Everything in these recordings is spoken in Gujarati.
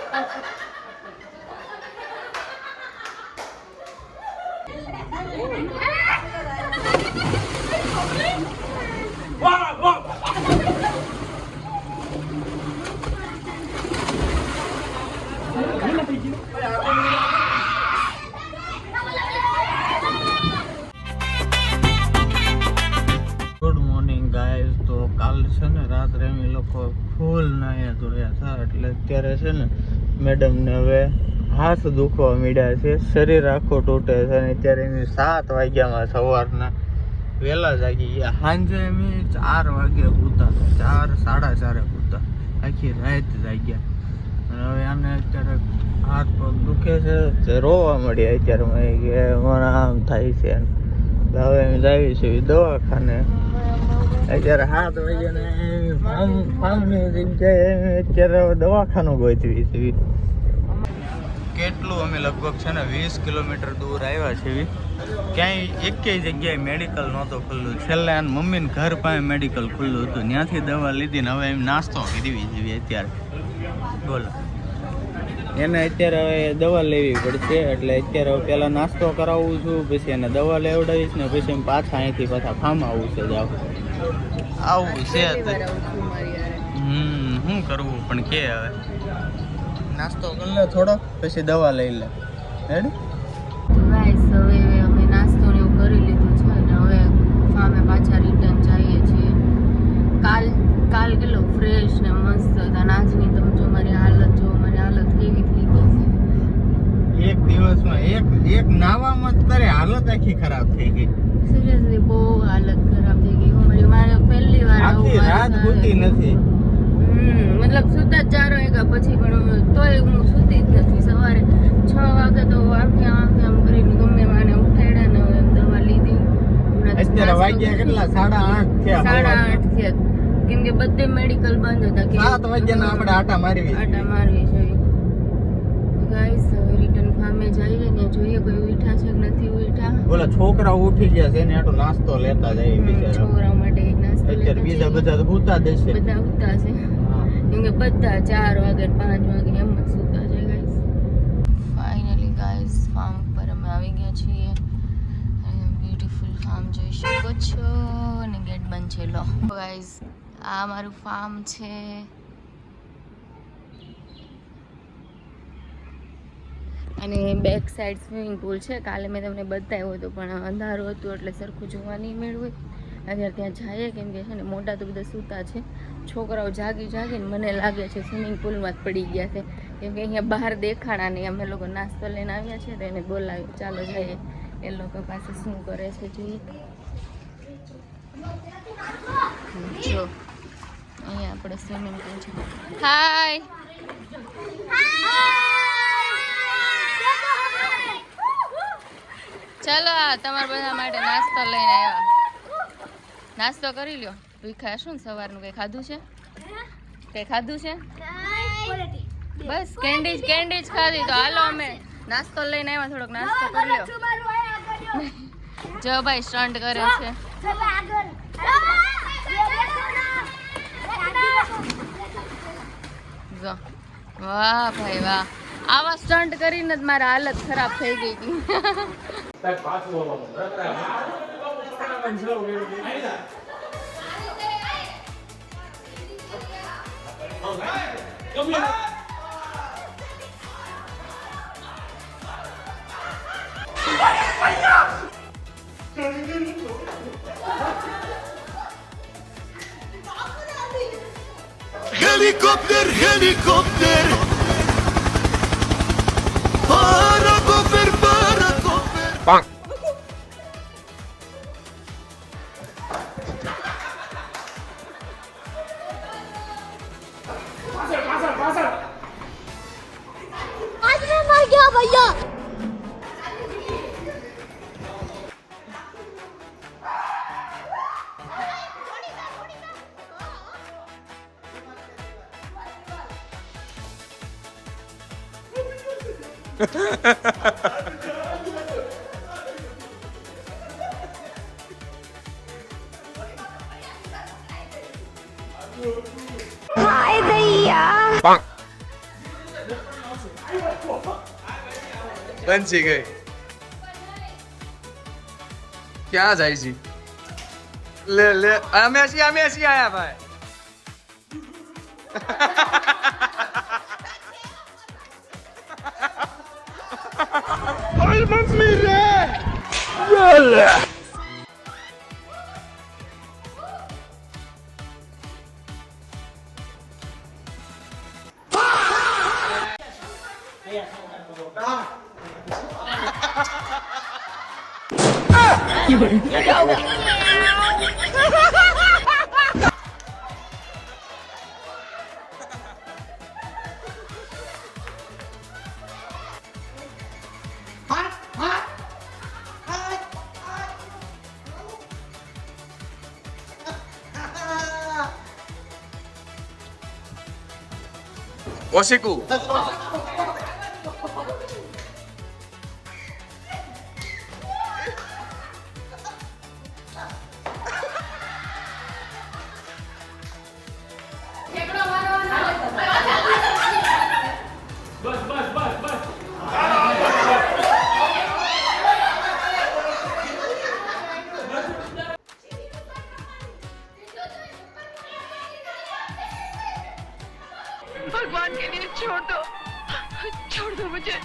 Good morning guys. તો કાલ છે ને રાત્રે અમે લોકો ફૂલ નાયા ધોયા હતા, એટલે અત્યારે છે ને મેડમને હવે હાથ દુખવા માંડ્યા છે, શરીર આખું તૂટે છે. અને અત્યારે અમે 7 વાગ્યામાં સવારના વહેલા જાગી ગયા. સાંજે અમે 4 વાગે પૂતા, 4 સાડા 4 પૂતા, આખી રાત જાગ્યા. અને હવે આને અત્યારે હાથ પગ દુખે છે, રોવા મળ્યા અત્યારે કે મારા આમ થાય છે. હવે અમે જાવી છીએ દવાખાને. અત્યારે 7 વાગ્યાને ફાર્મની જગ્યાએ અત્યારે દવાખાનું ગોઠવી છે. કેટલું અમે લગભગ છે ને 20 કિલોમીટર દૂર આવ્યા છીએ. ક્યાંય એકેય જગ્યાએ મેડિકલ નહોતું ખુલ્લું. છેલ્લે આને મમ્મીને ઘર પાસે મેડિકલ ખુલ્લું હતું, ત્યાંથી દવા લીધી ને હવે એમ નાસ્તો કરી જેવી અત્યારે. બોલો, એને અત્યારે હવે દવા લેવી પડશે. એટલે અત્યારે હવે પહેલાં નાસ્તો કરાવું છું, પછી એને દવા લેવડાવીશ ને પછી એમ પાછા અહીંથી પાછા ફાર્મ આવવું છે. આવું છે શું કરવું પણ કે હવે નાસ્તો કરી લે થોડો, પછી દવા લઈ લે. રેડી? હવે અમે નાસ્તો ને એવું કરી લીધું છે અને હવે ફાર્મે પાછા રિટર્ન જઈએ છીએ. કાલ કેટલો ફ્રેશ ને મસ્ત હતા. આજની તમે જો મારી હાલત જો, મારી હાલત કેવી થઈ ગઈ છે. એક દિવસમાં એક નાવામાં જ તારી હાલત આખી ખરાબ થઈ ગઈ. સિરિયસલી બહુ હાલત ખરાબ થઈ ગઈ. મારે પહેલી વાર આખી રાત સૂતી નથી. મતલબ સુતા 4 વાગ્યા પછી પણ તોય હું સુતી જ નથી. સવારે 6 વાગે તો આમ કરીને ગમે મને ઉઠાડ્યા ને દવા લીધી. અત્યારે વાગ્યા કેટલા? 8:30 થયા. 8:30 થયા, કેમ કે બધે મેડિકલ બંધ હતા. 7 વાગ્યાના આપણે આટા મારવી છે. ગાઈસ હવે રિટર્ન ફાર્મે જઈએ ને જોઈએ કોઈ ઉઠા છે કે નથી ઉઠા. બોલા છોકરા ઉઠી ગયા છે ને આટો નાસ્તો લેતા જાય બિચારા. છોકરા માટે એક નાસ્તો અત્યારે બીજા બધા તો હુતા દેશે. બધા હુતા છે, કેમ કે બધા 4 વાગે 5 વાગે એમ જ સુતા છે. ગાઈસ ફાઇનલી ગાઈસ ફાર્મ પર અમે આવી ગયા છીએ. બ્યુટીફુલ ફાર્મ જોઈ શકો છો અને ગેટ બંધ છે. લો ગાઈસ, આ મારું ફાર્મ છે. અને બેક સાઈડ સ્વિમિંગ પુલ છે. કાલે મેં તમને બતાવ્યું હતું પણ અંધારું હતું એટલે સરખું જોવા નહીં મળ્યું. અત્યારે ત્યાં જઈએ, કેમ કે છે ને મોટા તો બધા સૂતા છે. છોકરાઓ જાગીને મને લાગે છે સ્વિમિંગ પુલમાં જ પડી ગયા છે, કેમ કે અહીંયા બહાર દેખાડા નહીં. અમે લોકો નાસ્તો લઈને આવ્યા છે તો એને બોલાવ્યું, ચાલો જઈએ એ લોકો પાસે શું કરે છે જોઈએ. જો અહીંયા આપણે સ્વિમિંગ પુલ છે. હાય, ચાલો આ તમારા બધા માટે નાસ્તો લઈને આવ્યા. નાસ્તો કરી લ્યો. ભૂખ્યા શું સવારનું કઈ ખાધું છે? કઈ ખાધું છે? બસ કેન્ડી જ ખાધી. તો હાલો અમે નાસ્તો લઈને આવ્યા, થોડોક નાસ્તો કરી લ્યો. જો ભાઈ સ્ટન્ટ કરે છે. જો વાહ ભાઈ વાહ, આવા સ્ટન્ટ કરીને જ મારી હાલત ખરાબ થઈ ગઈ હતી. Helikopter, helikopter. Parakofer, parakofer. Bang. आज मैं मर गया भैया. हाय भैया. બનશી ગઈ ક્યાં જાય છે લે લે અમે છીએ આયા ભાઈ ઓય મમ્મી રે ઓશિકુ भगवान के लिए छोड़ दो मुझे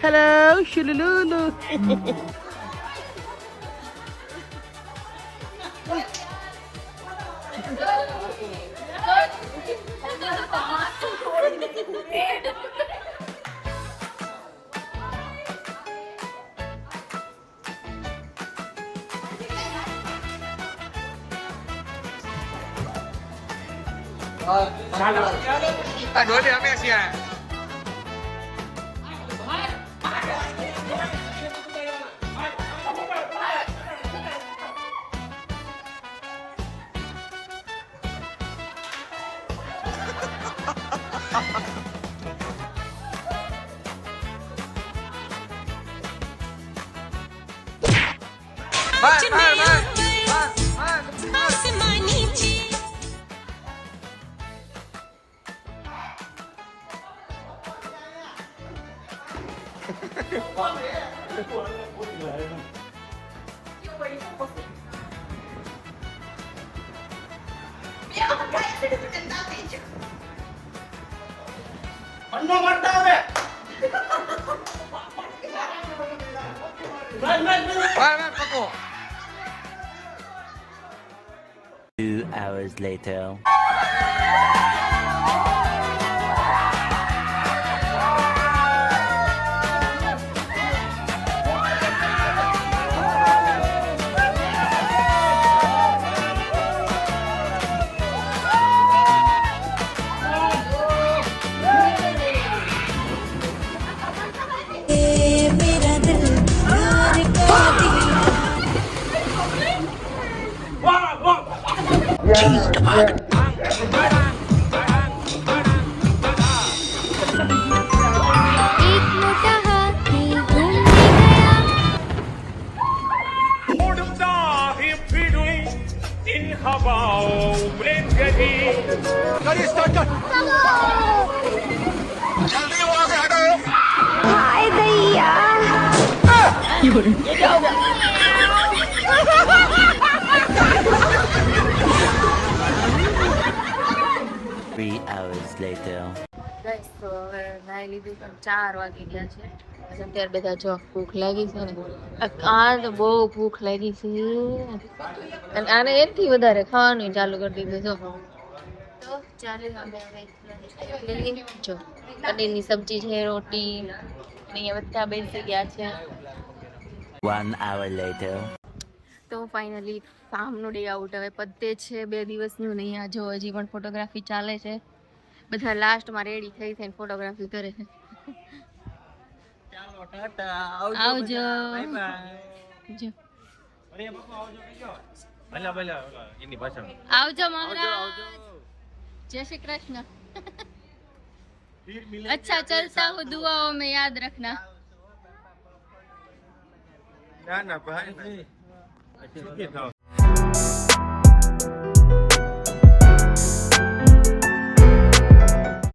Hello, Shulululu. ડોલી અમે છીએ પકો 2 hours later. Three hours later. Guys તો હવે નાઈ લીધું પણ 4 વાગી ગયા છે પછી અત્યારે બધા જો ભૂખ લાગી છે ને આ તો બહુ ભૂખ લાગી છે અને આને એથી વધારે ખાવાનું ચાલુ કરી દીધું જો તો ચાલે અમે હવે જો પનીરની સબ્જી છે રોટી અને અહીંયા બધા બેસી ગયા છે 1 hour later. તો ફાઇનલી ફાર્મનો ડે આઉટ હવે પતે છે 2 દિવસનું નહીં આ જો હજી પણ ફોટોગ્રાફી ચાલે છે બધા લાસ્ટમાં રેડી થઈ થઈને ફોટોગ્રાફી કરે છે ચાલો ટાટા આવજો બાય બાય જો અરે બાપા આવજો કહેજો આવજો મહારાજ जय श्री कृष्ण अच्छा चलता हूँ दुआओं में याद रखना ના ભાઈ